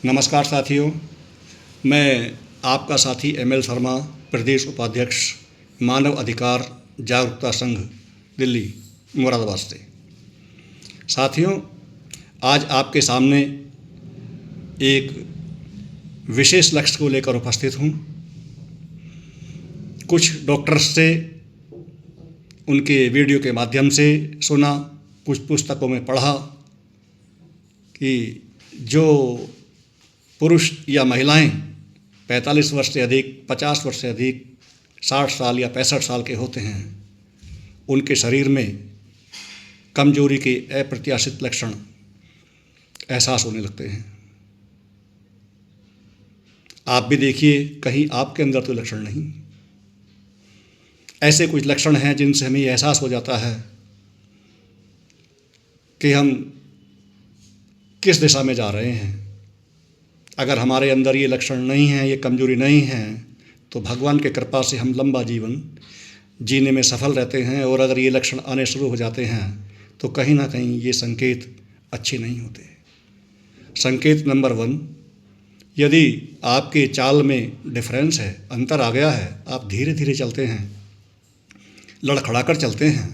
नमस्कार साथियों, मैं आपका साथी एमएल शर्मा, प्रदेश उपाध्यक्ष मानव अधिकार जागरूकता संघ दिल्ली मुरादाबाद से। साथियों, आज आपके सामने एक विशेष लक्ष्य को लेकर उपस्थित हूँ। कुछ डॉक्टर्स से उनके वीडियो के माध्यम से सुना, कुछ पुस्तकों में पढ़ा कि जो पुरुष या महिलाएं 45 वर्ष से अधिक, 50 वर्ष से अधिक, 60 साल या 65 साल के होते हैं, उनके शरीर में कमजोरी के अप्रत्याशित लक्षण एहसास होने लगते हैं। आप भी देखिए, कहीं आपके अंदर तो लक्षण नहीं। ऐसे कुछ लक्षण हैं जिनसे हमें एहसास हो जाता है कि हम किस दिशा में जा रहे हैं। अगर हमारे अंदर ये लक्षण नहीं हैं, ये कमजोरी नहीं है, तो भगवान की कृपा से हम लंबा जीवन जीने में सफल रहते हैं। और अगर ये लक्षण आने शुरू हो जाते हैं तो कहीं ना कहीं ये संकेत अच्छे नहीं होते। संकेत नंबर 1, यदि आपके चाल में डिफरेंस है, अंतर आ गया है, आप धीरे धीरे चलते हैं, लड़खड़ाकर चलते हैं,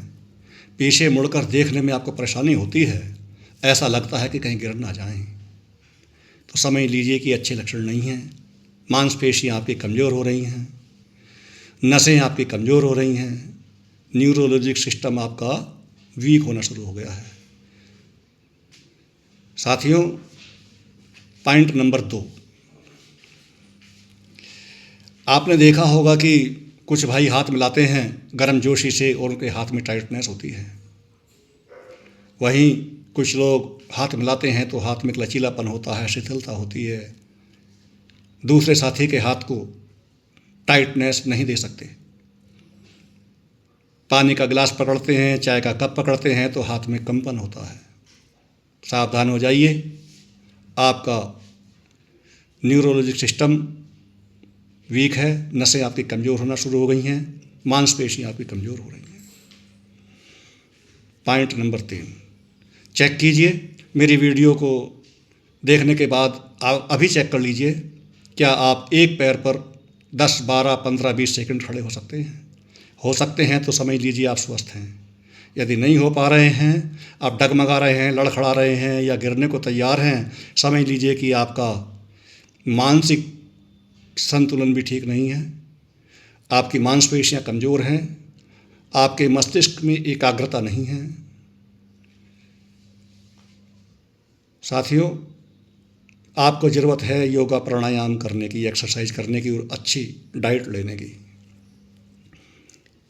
पीछे मुड़कर देखने में आपको परेशानी होती है, ऐसा लगता है कि कहीं गिर ना जाएं, तो समझ लीजिए कि अच्छे लक्षण नहीं हैं। मांसपेशियाँ आपकी कमज़ोर हो रही हैं, नसें आपकी कमज़ोर हो रही हैं, न्यूरोलॉजिक सिस्टम आपका वीक होना शुरू हो गया है। साथियों, पॉइंट नंबर 2, आपने देखा होगा कि कुछ भाई हाथ मिलाते हैं गर्मजोशी से और उनके हाथ में टाइटनेस होती है। वहीं कुछ लोग हाथ मिलाते हैं तो हाथ में एक लचीलापन होता है, शिथिलता होती है। दूसरे साथी के हाथ को टाइटनेस नहीं दे सकते। पानी का गिलास पकड़ते हैं, चाय का कप पकड़ते हैं तो हाथ में कंपन होता है। सावधान हो जाइए, आपका न्यूरोलॉजिक सिस्टम वीक है, नसें आपकी कमज़ोर होना शुरू हो गई हैं, मांसपेशियाँ आपकी कमज़ोर हो रही हैं। पॉइंट नंबर 3, चेक कीजिए। मेरी वीडियो को देखने के बाद आप अभी चेक कर लीजिए, क्या आप एक पैर पर 10, 12, 15, 20 सेकंड खड़े हो सकते हैं? हो सकते हैं तो समझ लीजिए आप स्वस्थ हैं। यदि नहीं हो पा रहे हैं, आप डगमगा रहे हैं, लड़खड़ा रहे हैं या गिरने को तैयार हैं, समझ लीजिए कि आपका मानसिक संतुलन भी ठीक नहीं है, आपकी मांसपेशियाँ कमज़ोर हैं, आपके मस्तिष्क में एकाग्रता नहीं है। साथियों, आपको ज़रूरत है योगा प्राणायाम करने की, एक्सरसाइज करने की और अच्छी डाइट लेने की।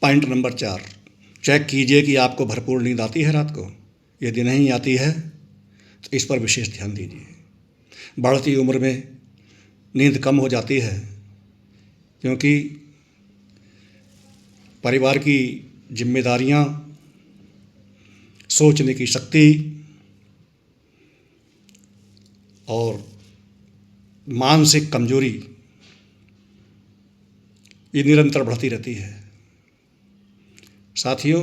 पॉइंट नंबर 4, चेक कीजिए कि आपको भरपूर नींद आती है रात को। यदि नहीं आती है तो इस पर विशेष ध्यान दीजिए। बढ़ती उम्र में नींद कम हो जाती है क्योंकि परिवार की जिम्मेदारियां, सोचने की शक्ति और मानसिक कमजोरी ये निरंतर बढ़ती रहती है। साथियों,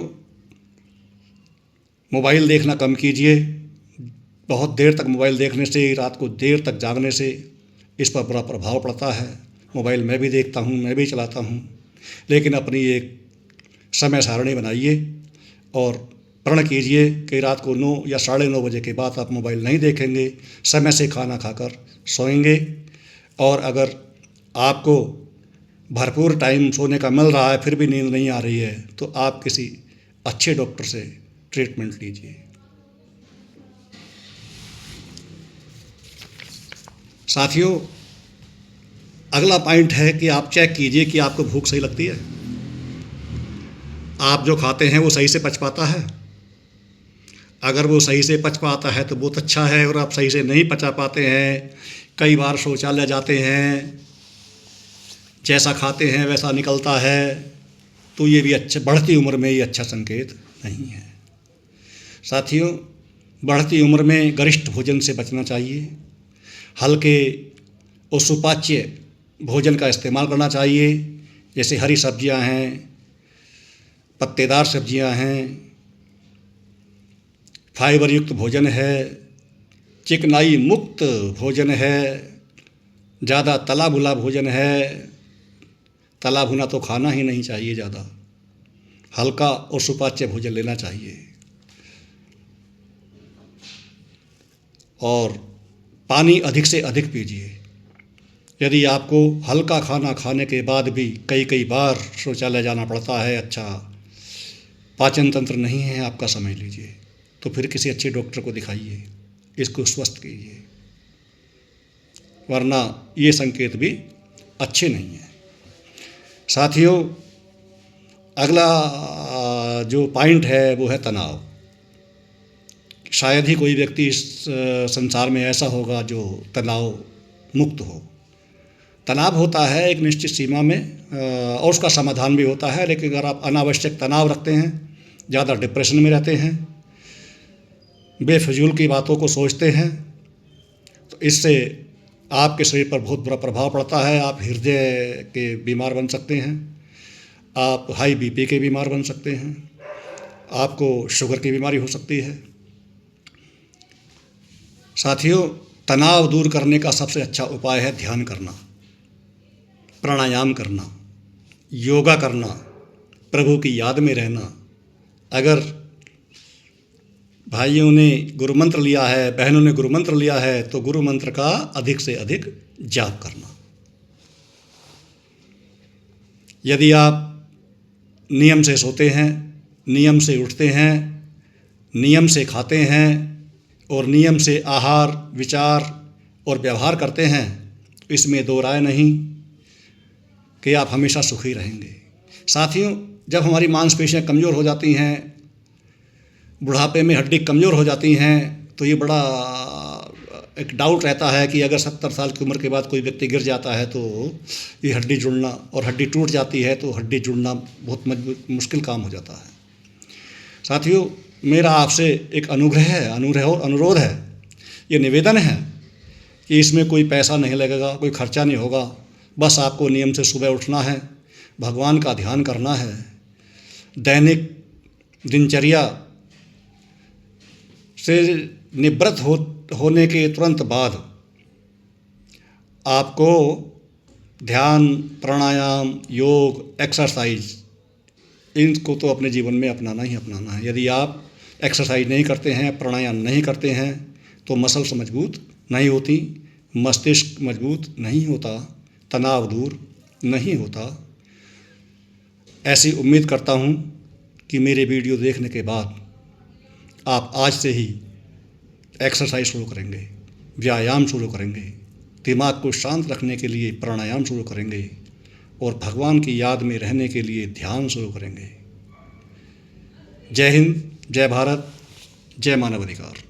मोबाइल देखना कम कीजिए। बहुत देर तक मोबाइल देखने से, रात को देर तक जागने से इस पर बुरा प्रभाव पड़ता है। मोबाइल मैं भी देखता हूँ, मैं भी चलाता हूँ, लेकिन अपनी एक समय सारणी बनाइए और प्रण कीजिए कि रात को 9 या 9:30 बजे के बाद आप मोबाइल नहीं देखेंगे, समय से खाना खाकर सोएंगे। और अगर आपको भरपूर टाइम सोने का मिल रहा है फिर भी नींद नहीं आ रही है तो आप किसी अच्छे डॉक्टर से ट्रीटमेंट लीजिए। साथियों, अगला पॉइंट है कि आप चेक कीजिए कि आपको भूख सही लगती है। आप जो खाते हैं वो सही से पच पाता है? अगर वो सही से पच पाता है तो बहुत अच्छा है, और आप सही से नहीं पचा पाते हैं, कई बार शौचालय जाते हैं, जैसा खाते हैं वैसा निकलता है, तो ये भी अच्छा, बढ़ती उम्र में ये अच्छा संकेत नहीं है। साथियों, बढ़ती उम्र में गरिष्ठ भोजन से बचना चाहिए। हल्के और सुपाच्य भोजन का इस्तेमाल करना चाहिए, जैसे हरी सब्जियां हैं, पत्तेदार सब्जियां हैं, फाइबर युक्त भोजन है, चिकनाई मुक्त भोजन है, ज़्यादा तला भुना भोजन है, तला भुना तो खाना ही नहीं चाहिए ज़्यादा, हल्का और सुपाच्य भोजन लेना चाहिए। और पानी अधिक से अधिक पीजिए। यदि आपको हल्का खाना खाने के बाद भी कई कई बार शौचालय जाना पड़ता है, अच्छा पाचन तंत्र नहीं है आपका, समझ लीजिए, तो फिर किसी अच्छे डॉक्टर को दिखाइए, इसको स्वस्थ कीजिए, वरना ये संकेत भी अच्छे नहीं हैं। साथियों, अगला जो पॉइंट है वो है तनाव। शायद ही कोई व्यक्ति इस संसार में ऐसा होगा जो तनाव मुक्त हो। तनाव होता है एक निश्चित सीमा में और उसका समाधान भी होता है, लेकिन अगर आप अनावश्यक तनाव रखते हैं, ज़्यादा डिप्रेशन में रहते हैं, बेफजूल की बातों को सोचते हैं, तो इससे आपके शरीर पर बहुत बुरा प्रभाव पड़ता है। आप हृदय के बीमार बन सकते हैं, आप हाई बीपी के बीमार बन सकते हैं, आपको शुगर की बीमारी हो सकती है। साथियों, तनाव दूर करने का सबसे अच्छा उपाय है ध्यान करना, प्राणायाम करना, योगा करना, प्रभु की याद में रहना। अगर भाइयों ने गुरु मंत्र लिया है, बहनों ने गुरु मंत्र लिया है, तो गुरु मंत्र का अधिक से अधिक जाप करना। यदि आप नियम से सोते हैं, नियम से उठते हैं, नियम से खाते हैं और नियम से आहार, विचार और व्यवहार करते हैं, इसमें दो राय नहीं कि आप हमेशा सुखी रहेंगे। साथियों, जब हमारी मांसपेशियां कमज़ोर हो जाती हैं, बुढ़ापे में हड्डी कमज़ोर हो जाती हैं, तो ये बड़ा एक डाउट रहता है कि अगर 70 साल की उम्र के बाद कोई व्यक्ति गिर जाता है तो ये हड्डी जुड़ना, और हड्डी टूट जाती है तो हड्डी जुड़ना बहुत मुश्किल काम हो जाता है। साथियों, मेरा आपसे एक अनुग्रह और अनुरोध है, ये निवेदन है कि इसमें कोई पैसा नहीं लगेगा, कोई खर्चा नहीं होगा। बस आपको नियम से सुबह उठना है, भगवान का ध्यान करना है, दैनिक दिनचर्या से निवृत्त होने के तुरंत बाद आपको ध्यान, प्राणायाम, योग, एक्सरसाइज, इनको तो अपने जीवन में अपनाना ही अपनाना है। यदि आप एक्सरसाइज नहीं करते हैं, प्राणायाम नहीं करते हैं, तो मसल्स मजबूत नहीं होती, मस्तिष्क मजबूत नहीं होता, तनाव दूर नहीं होता। ऐसी उम्मीद करता हूँ कि मेरे वीडियो देखने के बाद आप आज से ही एक्सरसाइज शुरू करेंगे, व्यायाम शुरू करेंगे, दिमाग को शांत रखने के लिए प्राणायाम शुरू करेंगे और भगवान की याद में रहने के लिए ध्यान शुरू करेंगे। जय हिंद, जय भारत, जय मानव अधिकार।